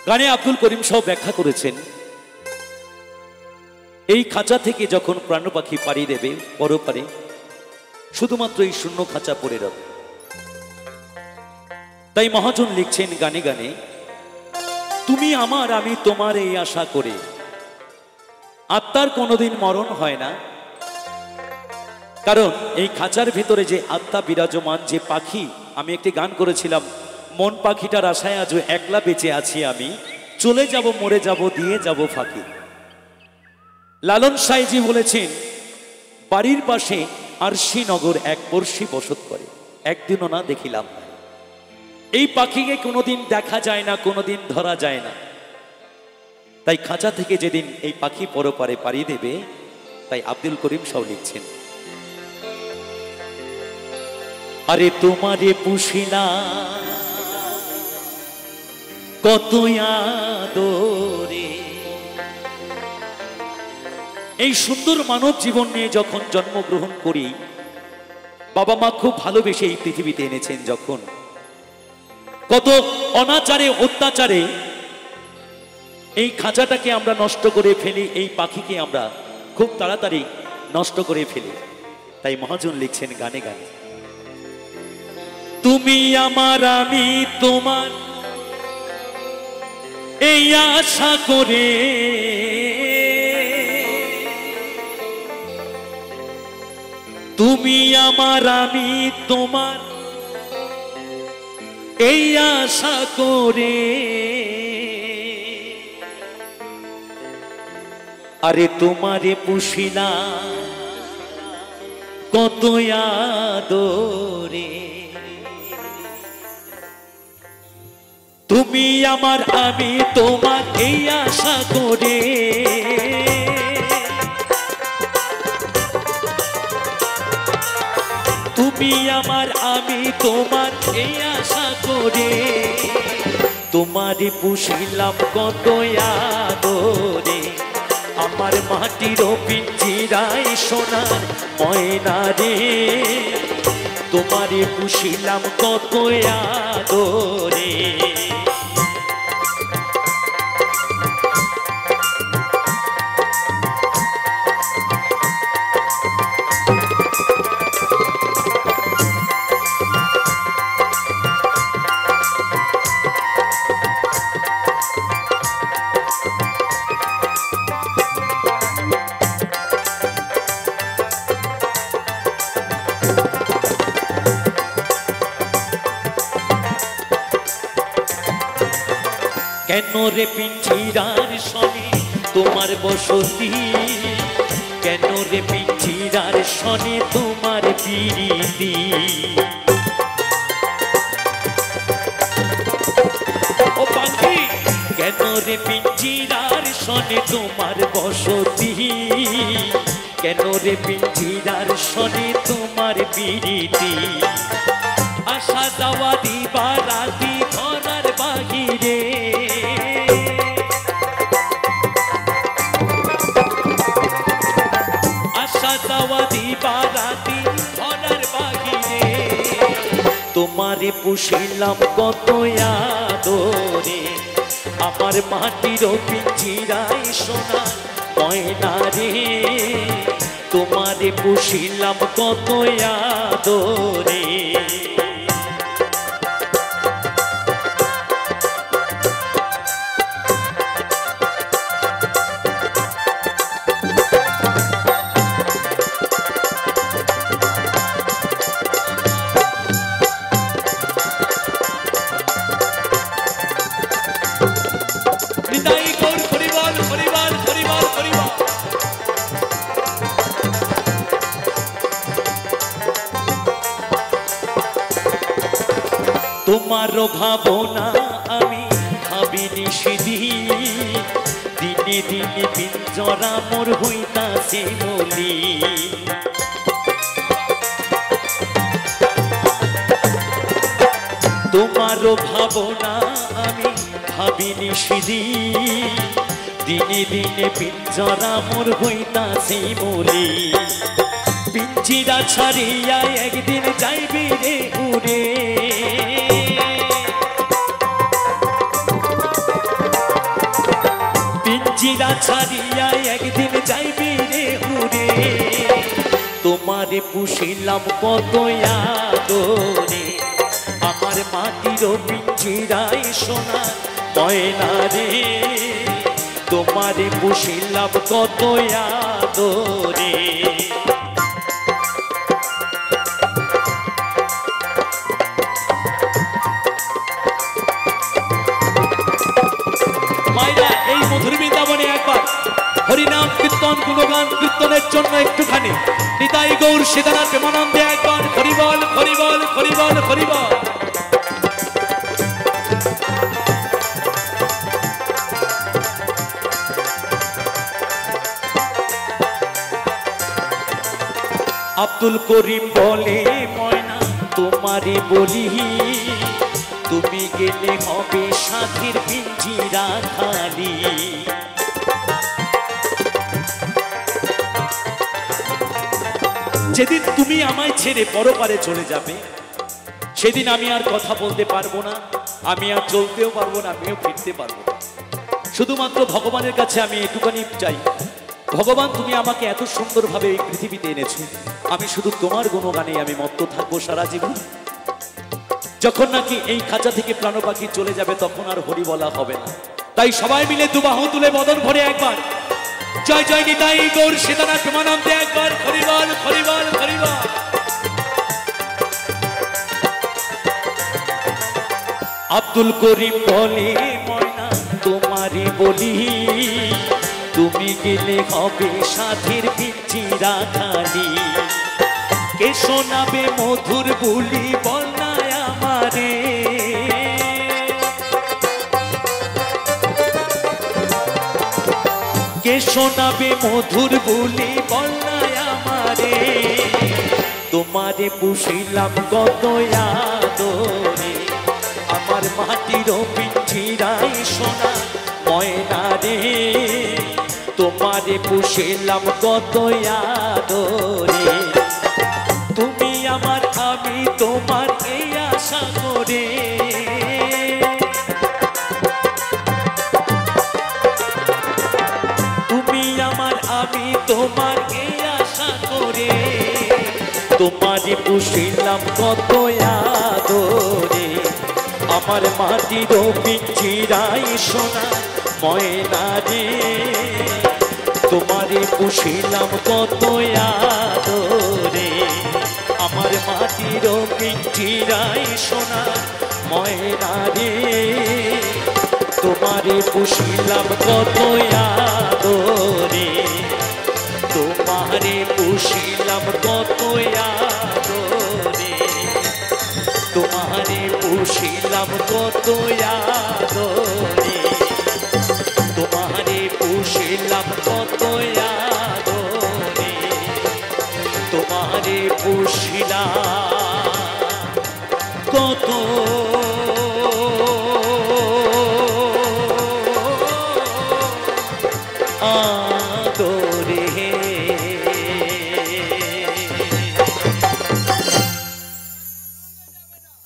গানে আব্দুল করিম সাহেব ব্যাখ্যা করেছেন, এই খাঁচা থেকে যখন প্রাণ পাখি পাড়ি দেবে পরপারে, শুধুমাত্র এই শূন্য খাঁচা পড়ে রবে। তাই মহাজন লিখছেন গানে গানে, তুমি আমার আমি তোমার এই আশা করে, আত্মার কোনোদিন মরণ হয় না। কারণ এই খাঁচার ভিতরে যে আত্মা বিরাজমান, যে পাখি, আমি একটি গান করেছিলাম, মন পাখিটার আশায় আজও একলা বেঁচে আছি আমি, চলে যাব মরে যাব দিয়ে যাব ফাঁকি। লালন সাইজি বলেছেন, বাড়ির পাশে আরশি নগর এক বর্ষি বসত করে, একদিনও না দেখিলাম। এই পাখিকে কোনোদিন দেখা যায় না, কোনোদিন ধরা যায় না। তাই খাঁচা থেকে যেদিন এই পাখি পরপারে পাড়ি দেবে, তাই আব্দুল করিম সাহেব লিখছেন, আরে তোমারে পুষিলাম কত আদরে। এই সুন্দর মানব জীবন নিয়ে যখন জন্মগ্রহণ করি, বাবা মা খুব ভালোবেসে এই পৃথিবীতে এনেছেন, যখন কত অনাচারে অত্যাচারে এই খাঁচাটাকে আমরা নষ্ট করে ফেলি, এই পাখিকে আমরা খুব তাড়াতাড়ি নষ্ট করে ফেলি। তাই মহাজন লিখছেন গানে গানে, তুমি আমার আমি তোমার এই আশা করে, তুমি আমার আমি তোমার এই আশা করে, আরে তোমারে পুষিলাম কত আদরে। তুমি আমার আমি তোমার এই আশা করে, তুমি আমার আমি তোমার এই আশা করে, তোমারে পুষিলাম কত আদরে। আমার মাটির পিঞ্জিরায় সোনার ময়না রে, তোমারে পুষিলাম কত আদরে। কেন রে পিঞ্জিরার সনে তোমার বসতি, কেন রে পিঞ্জিরার সনে তোমার প্রীতি। ও পাখি, কেন রে পিঞ্জিরার সনে তোমার বসতি, কেন রে পিঞ্জিরার সনে তোমার প্রীতি। আশা যাওয়া দিবা রাতি ঘরার বাহিরে, আশা যাওয়া দিবা রাতি ঘরার বাহিরে। তোমারে পুষিলাম কত আদরে, আমার মাটির পিঞ্জিরায় সোনার ময়না রে, তোমারে পুষিলাম কত আদরে। তোমারও ভাবনা আমি ভাবিনি সেদিন, দিনে দিনে পিঞ্জরা মোর হইতাছে বলি। তোমারও ভাবনা আমি ভাবিনি সেদিন, দিনে দিনে পিঞ্জরা মোর হইতাছে বলি। পিঞ্জিরা ছাড়িয়া একদিন যাইবি রে উড়ে, পিঞ্জিরা ছাড়িয়া একদিন যাইবি রে উড়ে। তোমারে পুষিলাম কত আদরে, আমার মাটির পিঞ্জিরায় সোনা ময়না রে। তোমারে পুষিলাম কত আদরে। মায়েরা এই মধুর বৃন্দাবনে একবার হরিনাম কীর্তন গুণগান কীর্তনের জন্য একটুখানি নিতাই গৌর সীতানাথ প্রেমানন্দে একবার হরিবল হরিবল হরিবল হরিবল। আব্দুল করিম বলে ময়না তোমারে বলি, তুমি গেলে হবে সাথীর পিঞ্জিরা খালি। যেদিন তুমি আমায় ছেড়ে পরপারে চলে যাবে, সেদিন আমি আর কথা বলতে পারবো না, আমি আর চলতেও পারবো না, আমিও ফিরতে পারবো না। শুধুমাত্র ভগবানের কাছে আমি এটুখানি চাই, ভগবান তুমি আমাকে এত সুন্দরভাবে এই পৃথিবীতে এনেছো, আমি শুধু তোমার গুণগানে আমি মত্ত থাকবো সারা জীবন। যখন নাকি এই খাঁচা থেকে প্রাণ পাখি চলে যাবে তখন আর হরি বলা হবে না। তাই সবাই মিলে দুবাহু তুলে বদন ভরে একবার জয় জয় নিতাই গৌর সীতানাথ প্রেমানন্দে একবার হরিবল হরিবল হরিবল। আব্দুল করিম বলে ময়না তোমারে বলি, তুমি গেলে হবে সাথীর পিঞ্জিরা খালি। কে শোনাবে মধুর বুলি বল না আমারে, কে শোনাবে মধুর বুলি বল না আমারে। তোমারে পুষিলাম কত আদরে, আমার মাটির পিঞ্জিরায় সোনা ময়না রে। তোমারে পুষিলাম কত আদরে, তুমি আমার আমি তোমার এই আশা করে। তুমি আমার আমি তোমার এই আশা করে, তোমারে পুষিলাম কত আদরে, আমার মাটির পিঞ্জিরায় সোনা ময়না রে। তোমারে পুষিলাম কত আদরে, আমার মাটির পিঞ্জিরায় সোনা ময়না রে। তোমারে পুষিলাম কত আদরে, তোমারে পুষিলাম কত আদরে, তোমারে পুষিলাম কত আদরে, তোমারে পুষিলাম কত আদরে, তোমারে পুষিলাম।